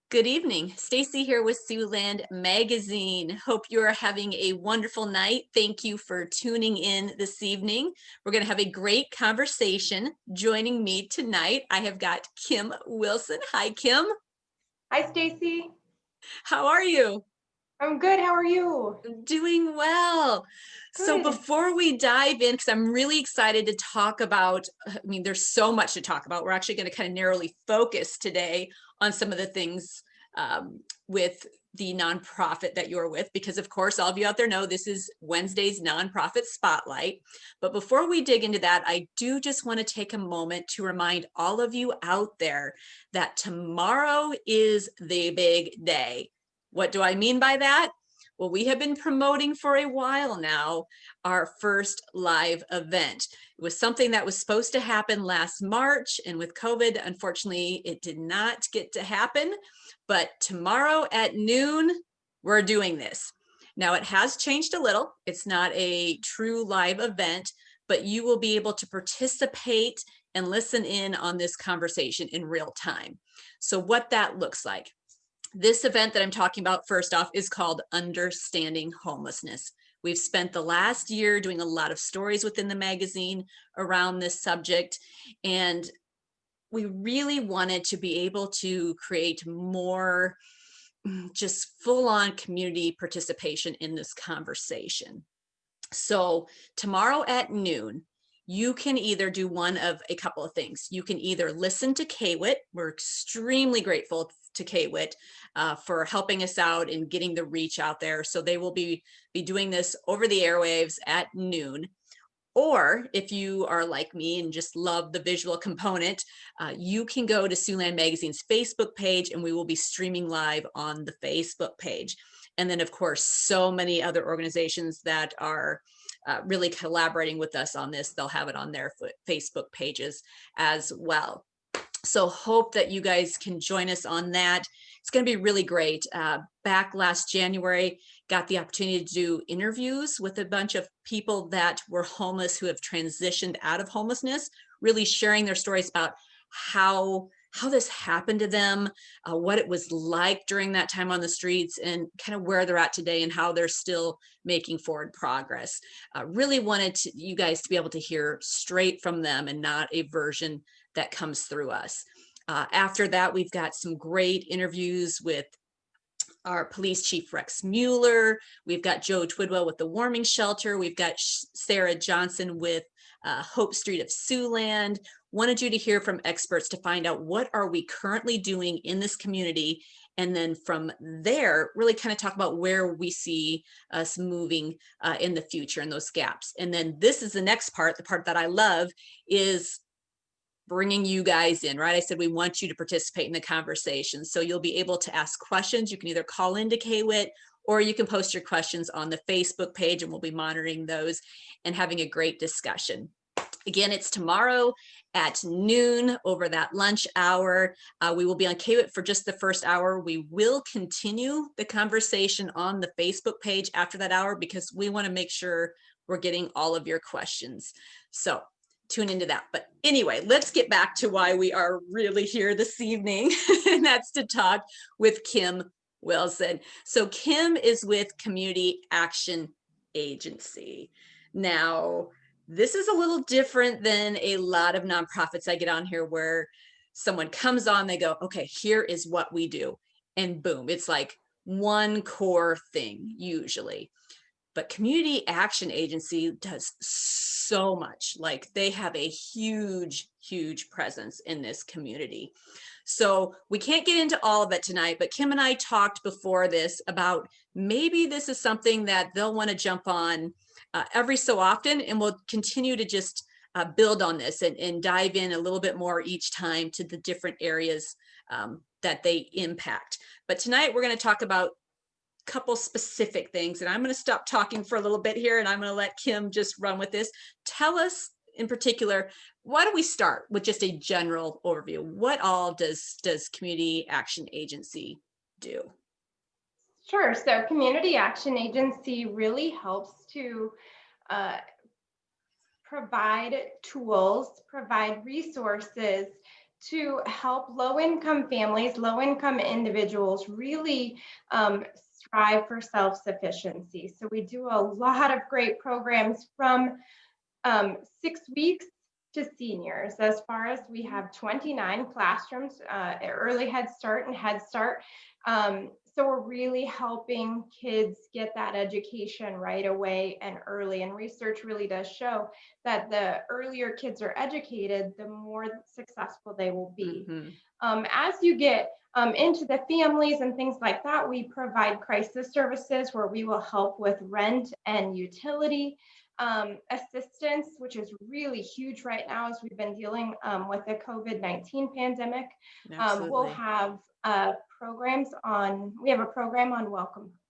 Good evening. Stacy here with Suland Magazine. Hope you're having a wonderful night. Thank you for tuning in this evening. We're going to have a great conversation. Joining me tonight, I have got Kim Wilson. Hi, Kim. Hi, Stacy. How are you? I'm good. How are you? Doing well. So Good. before we dive in, because I'm really excited to talk about, there's so much to talk about. We're actually going to kind of narrowly focus today on some of the things with the nonprofit that you're with, because of course, all of you out there know this is Wednesday's Nonprofit Spotlight. But before we dig into that, I do just want to take a moment to remind all of you out there that tomorrow is the big day. What do I mean by that? Well, we have been promoting for a while now our first live event. It was something that was supposed to happen last March, and with COVID, unfortunately, it did not get to happen. But tomorrow at noon, we're doing this. Now, it has changed a little. It's not a true live event, but you will be able to participate and listen in on this conversation in real time. So what that looks like. This event that I'm talking about first off is called Understanding Homelessness. We've spent the last year doing a lot of stories within the magazine around this subject, and we really wanted to be able to create more just full-on community participation in this conversation. So tomorrow at noon, you can either do one of a couple of things. You can either listen to KWIT. We're extremely grateful to KWIT for helping us out and getting the reach out there. So they will be doing this over the airwaves at noon. Or if you are like me and just love the visual component, you can go to Suland Magazine's Facebook page, and we will be streaming live on the Facebook page. And then, of course, so many other organizations that are really collaborating with us on this. They'll have it on their Facebook pages as well. So hope that you guys can join us on that. It's going to be really great. Back last January, got the opportunity to do interviews with a bunch of people that were homeless who have transitioned out of homelessness, really sharing their stories about how this happened to them, what it was like during that time on the streets, and kind of where they're at today and how they're still making forward progress. Really wanted you guys to be able to hear straight from them and not a version that comes through us. After that, we've got some great interviews with our police chief, Rex Mueller. We've got Joe Twidwell with the warming shelter. We've got Sarah Johnson with Hope Street of Siouxland. Wanted you to hear from experts to find out what are we currently doing in this community, and then from there really kind of talk about where we see us moving in the future and those gaps. And then this is the next part, the part that I love, is bringing you guys in, right? I said we want you to participate in the conversation. So you'll be able to ask questions. You can either call into KWIT or you can post your questions on the Facebook page, and we'll be monitoring those and having a great discussion. Again, it's tomorrow at noon over that lunch hour. We will be on KWIT for just the first hour. We will continue the conversation on the Facebook page after that hour because we want to make sure we're getting all of your questions. So tune into that. But anyway, let's get back to why we are really here this evening, and that's to talk with Kim Wilson. So Kim is with Community Action Agency. Now, this is a little different than a lot of nonprofits I get on here where someone comes on, they go, okay, here is what we do. And boom, it's like one core thing usually. But Community Action Agency does so much. Like they have a huge, huge presence in this community. So we can't get into all of it tonight, but Kim and I talked before this about maybe this is something that they'll want to jump on every so often, and we'll continue to just build on this and dive in a little bit more each time to the different areas that they impact. But tonight we're going to talk about couple specific things, and I'm going to stop talking for a little bit here and I'm going to let Kim just run with this. Tell us in particular, why don't we start with just a general overview? What all does Community Action Agency do? Sure. So Community Action Agency really helps to provide tools, provide resources to help low-income families, low-income individuals really strive for self-sufficiency. So we do a lot of great programs from 6 weeks to seniors. As far as we have 29 classrooms, early Head Start and Head Start. So we're really helping kids get that education right away and early. And research really does show that the earlier kids are educated, the more successful they will be. As you get into the families and things like that, we provide crisis services where we will help with rent and utility assistance, which is really huge right now as we've been dealing with the COVID-19 pandemic. We'll have programs on, we have a program on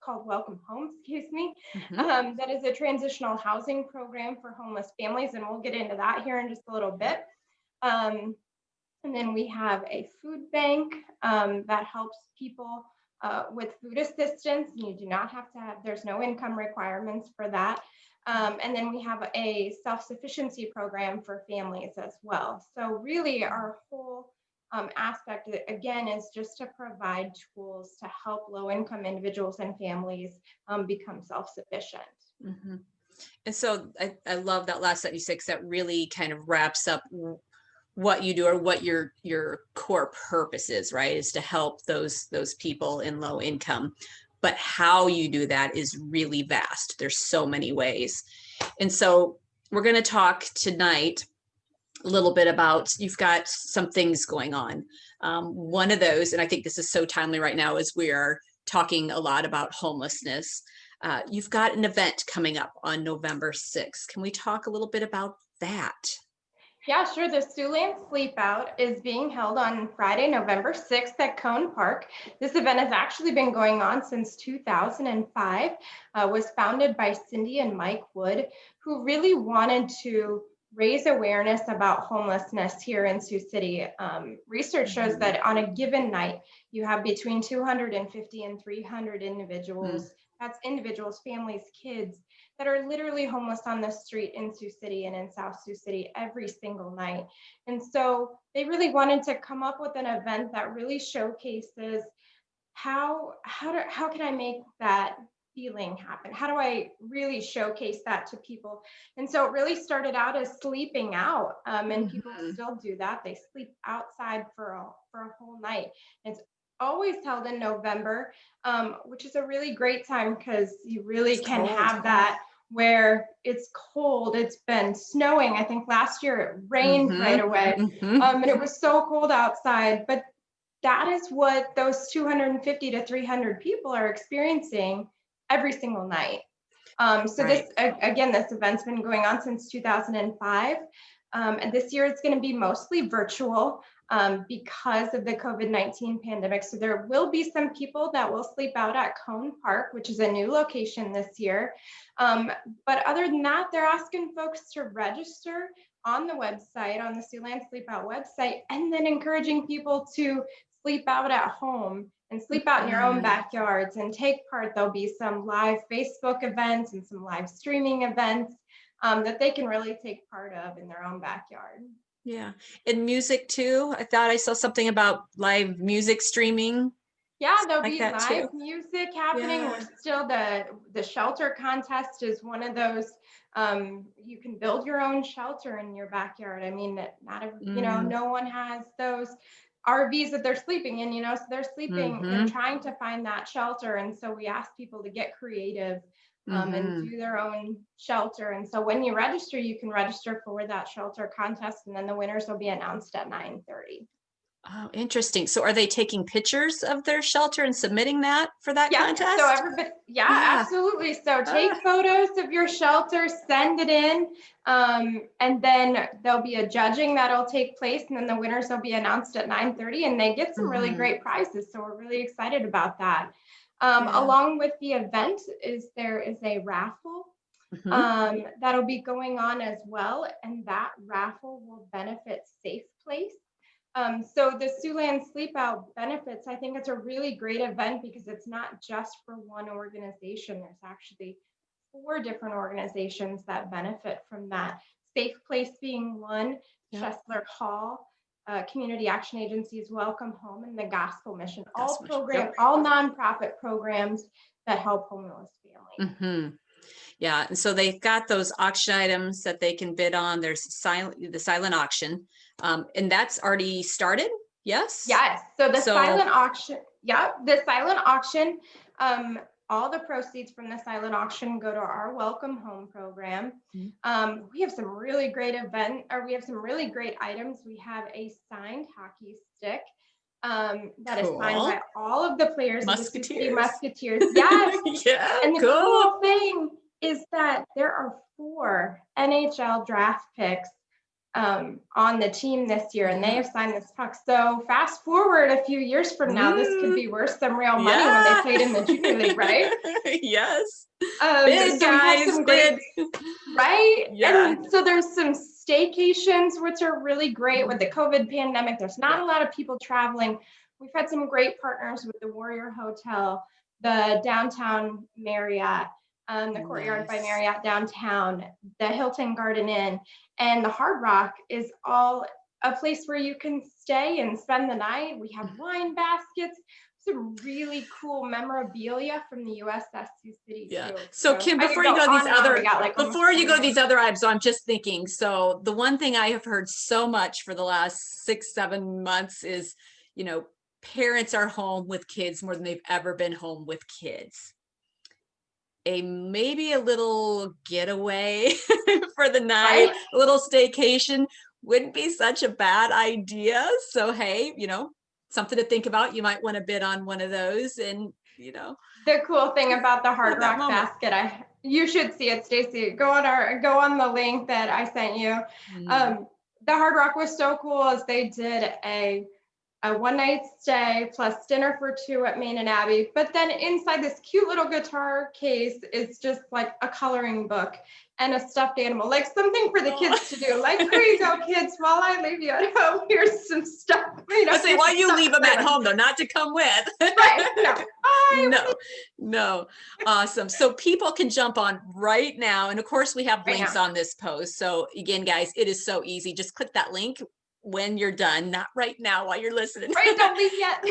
called Welcome Home, excuse me, that is a transitional housing program for homeless families, and we'll get into that here in just a little bit. And then we have a food bank that helps people with food assistance, and you do not have to have, there's no income requirements for that. And then we have a self-sufficiency program for families as well. So really our whole aspect, again, is just to provide tools to help low-income individuals and families become self-sufficient. And so I love that last sentence you said, because that really kind of wraps up what you do, or what your core purpose is, right? Is to help those people in low income. But how you do that is really vast. There's so many ways. And so we're going to talk tonight a little bit about, you've got some things going on. One of those, and I think this is so timely right now, is we are talking a lot about homelessness. You've got an event coming up on November 6th. Can we talk a little bit about that? Yeah, sure. The Suland Sleep Out is being held on Friday, November 6th at Cone Park. This event has actually been going on since 2005, was founded by Cindy and Mike Wood, who really wanted to raise awareness about homelessness here in Sioux City. Research shows that on a given night, you have between 250 and 300 individuals, that's individuals, families, kids, that are literally homeless on the street in Sioux City and in South Sioux City every single night. And so they really wanted to come up with an event that really showcases how can I make that feeling happen? How do I really showcase that to people? And so it really started out as sleeping out, and people still do that. They sleep outside for a whole night. It's always held in November, which is a really great time because you really can have that where it's cold. It's been snowing. I think last year it rained right away, and it was so cold outside. But that is what those 250 to 300 people are experiencing every single night. So this, again, this event's been going on since 2005. And this year it's going to be mostly virtual because of the COVID-19 pandemic. So there will be some people that will sleep out at Cone Park, which is a new location this year. But other than that, they're asking folks to register on the website, on the Suland Sleep Out website, and then encouraging people to sleep out at home and sleep out in your own backyards and take part. There'll be some live Facebook events and some live streaming events that they can really take part of in their own backyard. Yeah, and music too. I thought I saw something about live music streaming. Yeah, there'll like be that live too. music happening. We're still the shelter contest is one of those. You can build your own shelter in your backyard. I mean, not every, you know, no one has those RVs that they're sleeping in, you know, so they're sleeping, they're trying to find that shelter. And so we ask people to get creative and do their own shelter. And so when you register, you can register for that shelter contest, and then the winners will be announced at 9:30. Oh, interesting. So are they taking pictures of their shelter and submitting that for that contest? So everybody, absolutely. So take photos of your shelter, send it in, and then there'll be a judging that'll take place, and then the winners will be announced at 9:30, and they get some really great prizes. So we're really excited about that. Along with the event there is a raffle that'll be going on as well, and that raffle will benefit Safe Place. So the Suland Sleep Out benefits, I think it's a really great event because it's not just for one organization. There's actually 4 different organizations that benefit from that. Safe Place being one, Chesler Hall, Community Action Agency's Welcome Home and the Gospel Mission, That's all much. Yep. all nonprofit programs that help homeless families. Mm-hmm. Yeah, and so they've got those auction items that they can bid on. There's the silent auction, and that's already started. Yes. Yes. So the So silent auction, yeah, the silent auction, all the proceeds from the silent auction go to our Welcome Home program. We have some really great we have some really great items. We have a signed hockey stick that is signed cool. by all of the players of the Sioux City Musketeers. Musketeers. Yes. Yeah, And the cool. cool thing is that there are 4 NHL draft picks on the team this year, and they have signed this puck. So fast forward a few years from now, this could be worth some real money when they Yeah. played in the junior league, right? Yes. So Bid, we have guys, some bid. great, right? Yeah. And so there's some staycations, which are really great with the COVID pandemic. There's not a lot of people traveling. We've had some great partners with the Warrior Hotel, the Downtown Marriott, the Courtyard by Nice. Marriott downtown, the Hilton Garden Inn, and the Hard Rock is all a place where you can stay and spend the night. We have wine baskets, some really cool memorabilia from the USS Sioux City Yeah. too. So Kim, I could before you go go on these and on. other, We got like almost before you 10 go minutes. these other items, so I'm just thinking, so the one thing I have heard so much for the last 6-7 months is, parents are home with kids more than they've ever been home with kids. Maybe a little getaway for the night, Right? a little staycation wouldn't be such a bad idea. So hey, something to think about. You might want to bid on one of those, and The cool thing about the Hard have that Rock moment. basket, you should see it, Stacy. Go on the link that I sent you. Mm. The Hard Rock was so cool as they did a 1 night stay plus dinner for 2 at Main and Abbey. But then inside this cute little guitar case is just like a coloring book and a stuffed animal, like something for the kids to do. Like, here you go, kids, while I leave you at home, here's some stuff. I say, Here's why some you stuff leave to them play at with. home though, not to come with. Right, no. No, no. Awesome. So people can jump on right now. And of course we have Right links now. on this post. So again, guys, it is so easy. Just click that link when you're done, not right now while you're listening. Right, don't leave yet.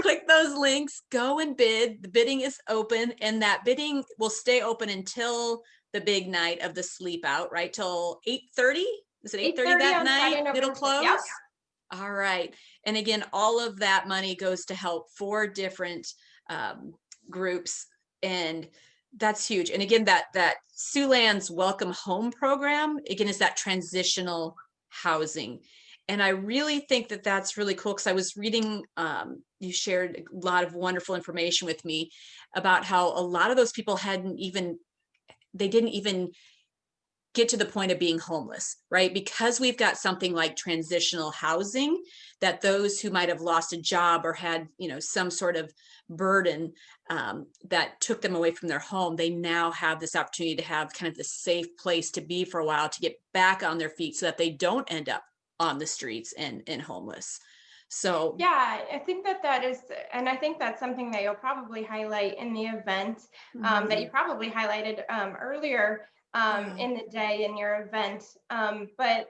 click those links, go and bid. The bidding is open, and that bidding will stay open until the big night of the sleep out, right? Till 8:30. Is it 8:30 8:30 that on night? Friday, It'll November 6th. close. Yep. All right. And again, all of that money goes to help 4 different groups, and that's huge. And again, that Suland's Welcome Home program, again, is that transitional housing. And I really think that that's really cool, because I was reading, you shared a lot of wonderful information with me about how a lot of those people they didn't even get to the point of being homeless, right? Because we've got something like transitional housing, that those who might have lost a job or had, some sort of burden that took them away from their home, they now have this opportunity to have kind of the safe place to be for a while, to get back on their feet so that they don't end up on the streets and homeless. So Yeah, I think that is, and I think that's something that you'll probably highlight in the event that you probably highlighted earlier in the day in your event. But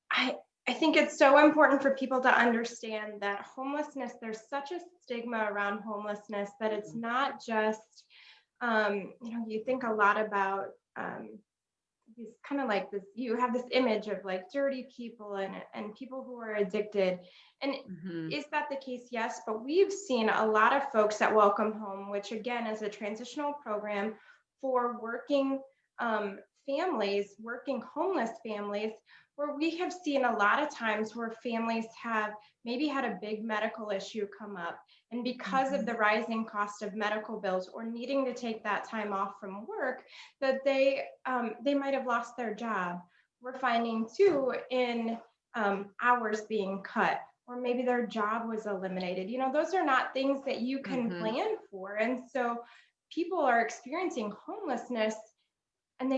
I think it's so important for people to understand that homelessness, there's such a stigma around homelessness that it's not just, you think a lot about these kind of like this, you have this image of like dirty people and people who are addicted. And is that the case? Yes, but we've seen a lot of folks at Welcome Home, which again is a transitional program for working families, working homeless families, where we have seen a lot of times where families have maybe had a big medical issue come up. And because of the rising cost of medical bills or needing to take that time off from work, that they might have lost their job. We're finding too in hours being cut, or maybe their job was eliminated. Those are not things that you can plan for. And so people are experiencing homelessness, and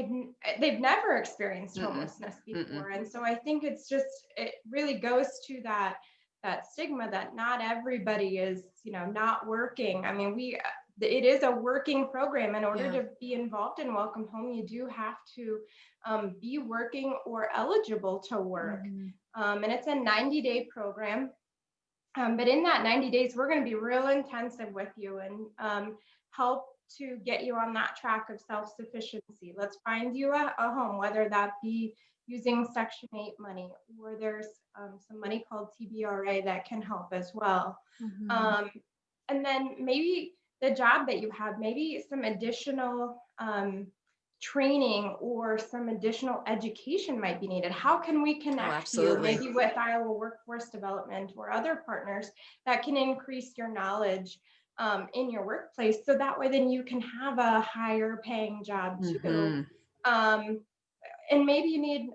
they've never experienced homelessness before. And so I think it really goes to that stigma that not everybody is, not working. I mean, it is a working program. In order to be involved in Welcome Home, you do have to be working or eligible to work. And it's a 90-day program. But in that 90 days, we're going to be real intensive with you and help to get you on that track of self-sufficiency. Let's find you a home, whether that be using Section 8 money, or there's some money called TBRA that can help as well. Mhm. Um, and then maybe the job that you have, maybe some additional training or some additional education might be needed. How can we Oh, connect you absolutely. maybe with Iowa Workforce Development or other partners that can increase your knowledge in your workplace, so that way then you can have a higher paying job too. Mhm. Um, and maybe you need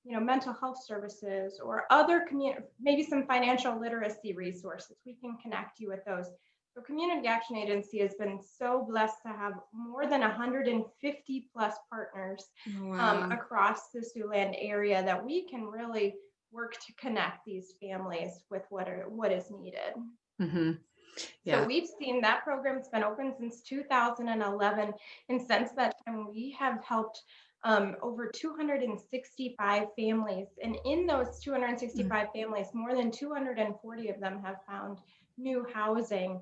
mental health services or other community, maybe some financial literacy resources. We can connect you with those. So Community Action Agency has been so blessed to have more than 150 plus partners Wow. across the Siouxland area that we can really work to connect these families with what is needed. Mhm. So Yeah. we've seen that program's been open since 2011. And since that time, we have helped over 265 families. And in those Mm. 265 families, more than 240 of them have found new housing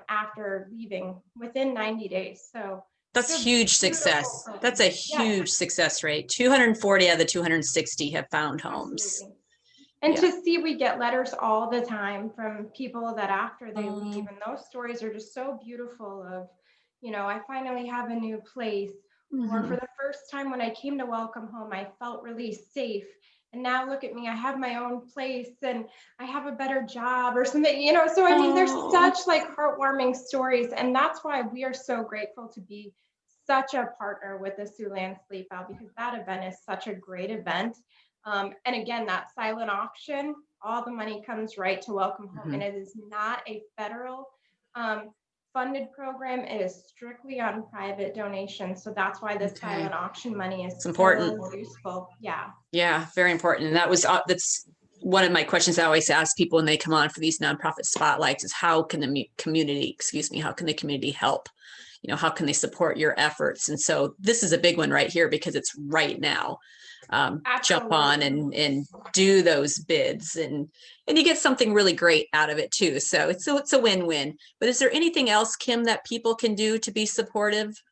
after leaving within 90 days. So it's That's a huge beautiful success. That's program. a Yes, huge success rate. 240 out of the 260 have found homes. absolutely. And Yeah. to see, we get letters all the time from people that after they leave, Oh. and those stories are just so beautiful of, I finally have a new place. Or for Mhm. the first time when I came to Welcome Home, I felt really safe. And now look at me, I have my own place and I have a better job or something. So I mean, there's Oh. such like heartwarming stories. And that's why we are so grateful to be such a partner with the Suland Sleep Out, because that event is such a great event. And again, that silent auction, all the money comes right to Welcome Home. And Mhm. it is not a federal funded program. It is strictly on private donations. So that's why the Okay. silent auction money is It's important. so useful. Yeah. Yeah, very important. And that's one of my questions I always ask people when they come on for these nonprofit spotlights is how can the community, excuse me, how can the community help? How can they support your efforts? And so this is a big one right here because it's right now. Jump on Absolutely. and do those bids and you get something really great out of it too. So it's a win-win. But is there anything else, Kim, that people can do to be supportive?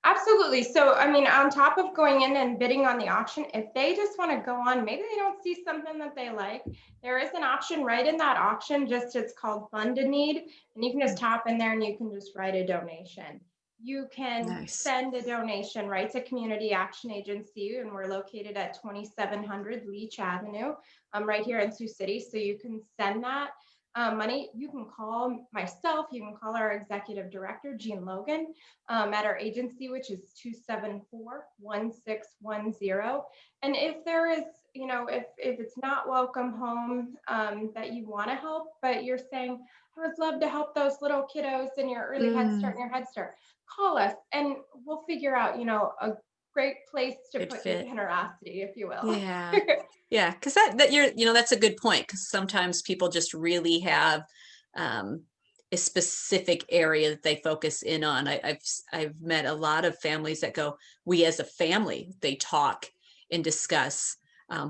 Absolutely. So, I mean, on top of going in and bidding on the auction, if they just want to go on, maybe they don't see something that they like, there is an option right in that auction, just it's called Fund a Need. And you can just tap in there and you can just write a donation. You can Nice. send a donation right to Community Action Agency, and we're located at 2700 Leach Avenue, right here in Sioux City. So you can send that money. You can call myself, you can call our executive director, Jean Logan, at our agency, which is 274-1610. And if there is, if it's not Welcome Home that you want to help, but you're saying, I would love to help those little kiddos in your early Head Start Mm, and your Head Start, call us and we'll figure out, a great place to good put your fit. generosity, if you will. Yeah. Yeah. Cause that that's a good point. Cause sometimes people just really have, um, a specific area that they focus in on. I've met a lot of families that go, we as a family, they talk and discuss,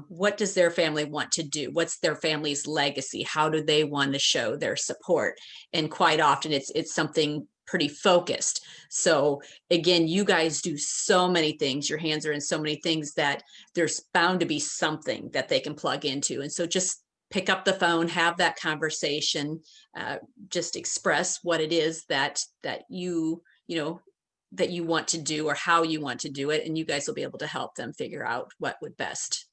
what does their family want to do? What's their family's legacy? How do they want to show their support? And quite often it's something pretty focused. So again, you guys do so many things. Your hands are in so many things that there's bound to be something that they can plug into. And so just pick up the phone, have that conversation, uh, just express what it is that you know that you want to do or how you want to do it, and you guys will be able to help them figure out what would best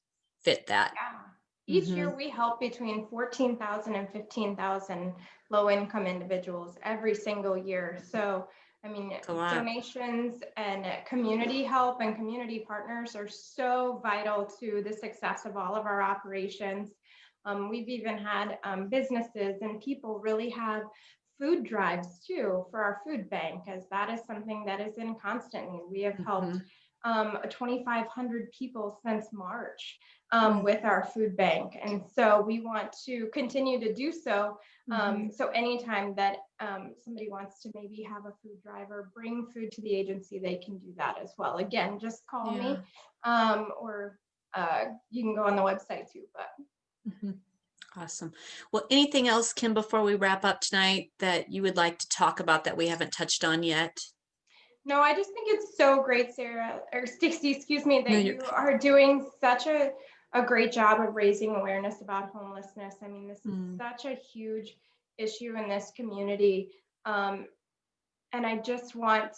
fit that. Yeah. Each Mm-hmm. year we help between 14,000 and 15,000 low income individuals every single year. So, I mean, It's a lot. donations and community help and community partners are so vital to the success of all of our operations. We've even had businesses and people really have food drives too for our food bank, as that is something that is in constant need. We have helped Mm-hmm. 2,500 people since March Mm-hmm. with our food bank. And so we want to continue to do so. Mm-hmm. So anytime that somebody wants to maybe have a food drive or bring food to the agency, they can do that as well. Again, just call Yeah. me or you can go on the website too. But Mhm. Awesome. Well, anything else, Kim, before we wrap up tonight that you would like to talk about that we haven't touched on yet? no, I just think it's so great, Sarah, or Stacey, excuse me, No, that you are doing such a great job of raising awareness about homelessness. I mean, this is mm, such a huge issue in this community. Um, and I just want,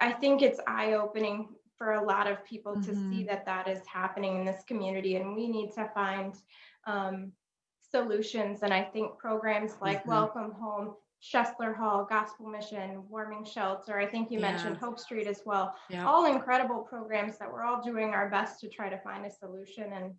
I think it's eye-opening for a lot of people to see mhm, that that is happening in this community, and we need to find um, solutions. And I think programs like mhm. Welcome Home, Schessler Hall, Gospel Mission, Warming Shelter, I think you mentioned Yeah, Hope Street as well, yeah. all incredible programs that we're all doing our best to try to find a solution. And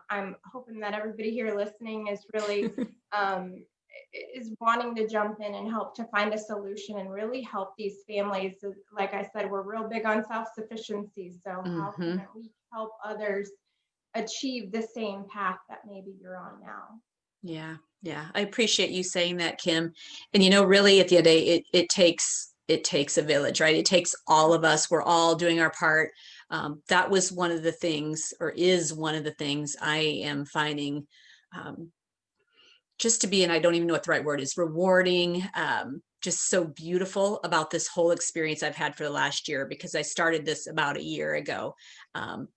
I'm hoping that everybody here listening is really um, is wanting to jump in and help to find a solution and really help these families. Like I said, we're real big on self-sufficiency. So how can Mhm. we help others achieve the same path that maybe you're on now? Yeah, yeah. I appreciate you saying that, Kim. And really at the end of the day, it takes a village, right? It takes all of us. We're all doing our part. That was one of the things, or is one of the things I am finding um, just to be, and I don't even know what the right word is, rewarding, just so beautiful about this whole experience I've had for the last year, because I started this about a year ago. Um,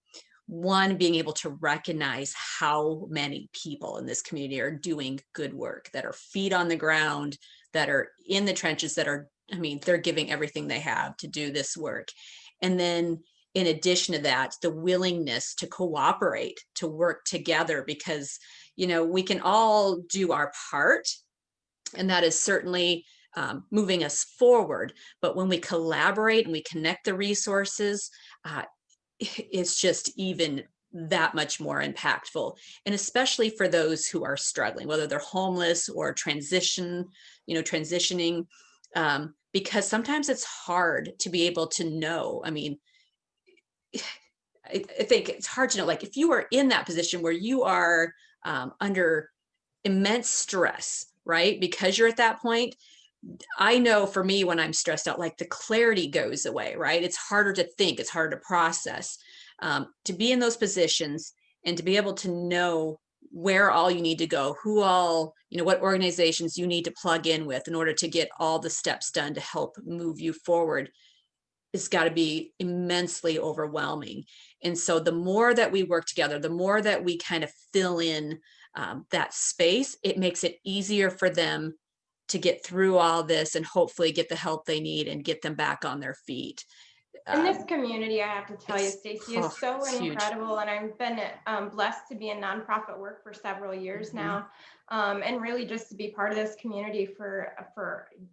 One, being able to recognize how many people in this community are doing good work, that are feet on the ground, that are in the trenches, that are, I mean, they're giving everything they have to do this work. And then in addition to that, the willingness to cooperate, to work together, because, we can all do our part, and that is certainly moving us forward. But when we collaborate and we connect the resources, uh, it's just even that much more impactful. And especially for those who are struggling, whether they're homeless or transitioning, because sometimes it's hard to be able to know. I mean, I think it's hard to know, like, if you are in that position where you are under immense stress, right? Because you're at that point, I know for me, when I'm stressed out, like, the clarity goes away, right? It's harder to think, it's harder to process. To be in those positions and to be able to know where all you need to go, who all, what organizations you need to plug in with in order to get all the steps done to help move you forward, it's got to be immensely overwhelming. And so the more that we work together, the more that we kind of fill in that space, it makes it easier for them to get through all this and hopefully get the help they need and get them back on their feet. And this Um, community, I have to tell you, it's Stacey, oh, is so it's huge. incredible. And I've been blessed to be in nonprofit work for several years Mhm. now, and really just to be part of this community for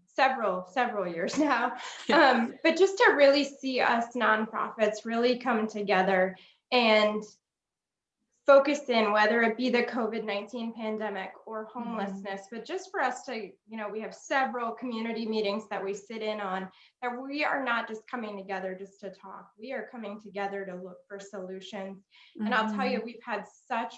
several years now. Yeah. But just to really see us nonprofits really come together and focus in, whether it be the COVID-19 pandemic or Mhm. homelessness, but just for us to, we have several community meetings that we sit in on, that we are not just coming together just to talk. We are coming together to look for solutions. And I'll tell you, Mhm. we've had such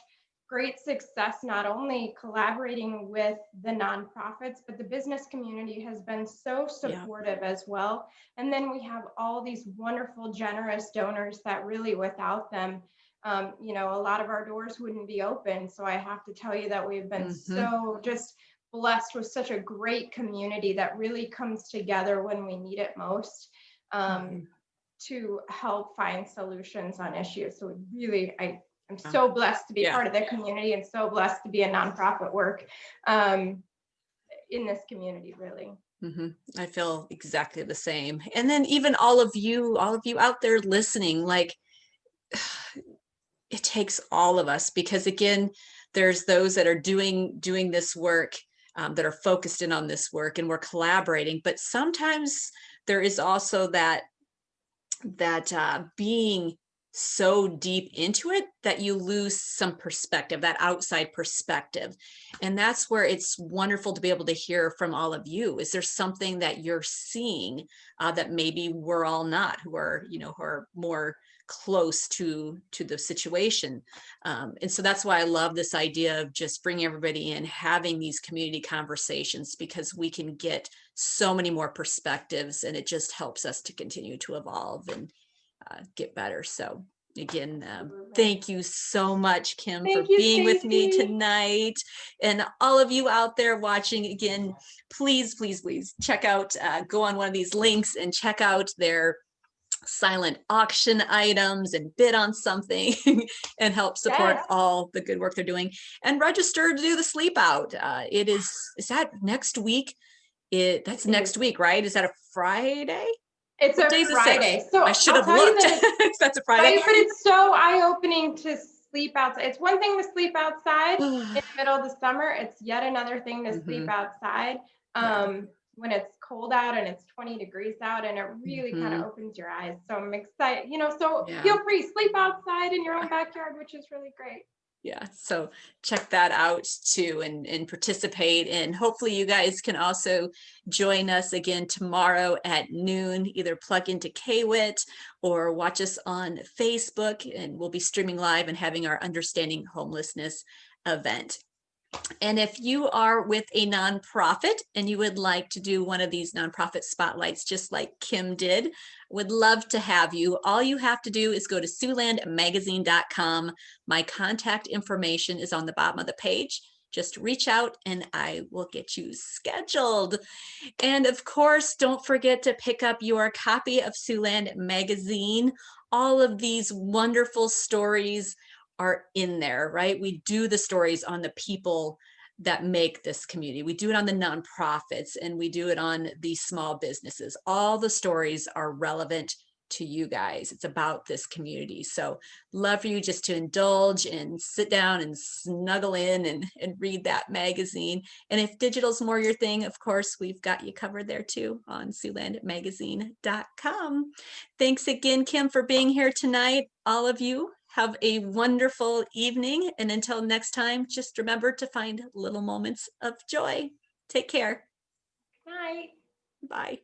great success, not only collaborating with the nonprofits, but the business community has been so Yeah. supportive as well. And then we have all these wonderful, generous donors that really, without them, a lot of our doors wouldn't be open. So I have to tell you that we've been Mhm. so just blessed with such a great community that really comes together when we need it most, um, Mhm. to help find solutions on issues. So I'm Yeah. so blessed to be Yeah. part of the community and so blessed to be in nonprofit work um, in this community, really. I feel exactly the same. And then even all of you out there listening, like, it takes all of us, because again, there's those that are doing this work, that are focused in on this work, and we're collaborating. But sometimes there is also that being so deep into it that you lose some perspective, that outside perspective. And that's where it's wonderful to be able to hear from all of you. Is there something that you're seeing that maybe we're all not, who are more close to the situation? And so that's why I love this idea of just bringing everybody in, having these community conversations, because we can get so many more perspectives, and it just helps us to continue to evolve and get better. So again, thank you so much, Kim, Thank for you, being with me Stacy. tonight. And all of you out there watching, again, please, please, please check out, go on one of these links and check out their silent auction items and bid on something and help support Yes. all the good work they're doing. And register to do the sleep out. Is that next week? That's It next is. week, right? Is that a Friday? It's What a day is the 6th? Friday. So I should I'll have tell you looked. that it's That's a Friday. right, but it's so eye-opening to sleep outside. It's one thing to sleep outside in the middle of the summer. It's yet another thing to sleep Mhm. outside Yeah. when it's cold out and it's 20 degrees out, and it really kind of Mhm. opens your eyes. So I'm excited, so Yeah. feel free, sleep outside in your own backyard, which is really great. Yeah, so check that out too, and participate, and hopefully you guys can also join us again tomorrow at noon. Either plug into KWIT or watch us on Facebook, and we'll be streaming live and having our Understanding Homelessness event. And if you are with a nonprofit and you would like to do one of these nonprofit spotlights, just like Kim did, would love to have you. All you have to do is go to SulandMagazine.com. My contact information is on the bottom of the page. Just reach out and I will get you scheduled. And of course, don't forget to pick up your copy of Suland Magazine. All of these wonderful stories are in there, right? We do the stories on the people that make this community. We do it on the nonprofits and we do it on the small businesses. All the stories are relevant to you guys. It's about this community. So love for you just to indulge and sit down and snuggle in and read that magazine. And if digital's more your thing, of course, we've got you covered there too on SulandMagazine.com. Thanks again, Kim, for being here tonight. All of you have a wonderful evening. And until next time, just remember to find little moments of joy. Take care. Night. Bye.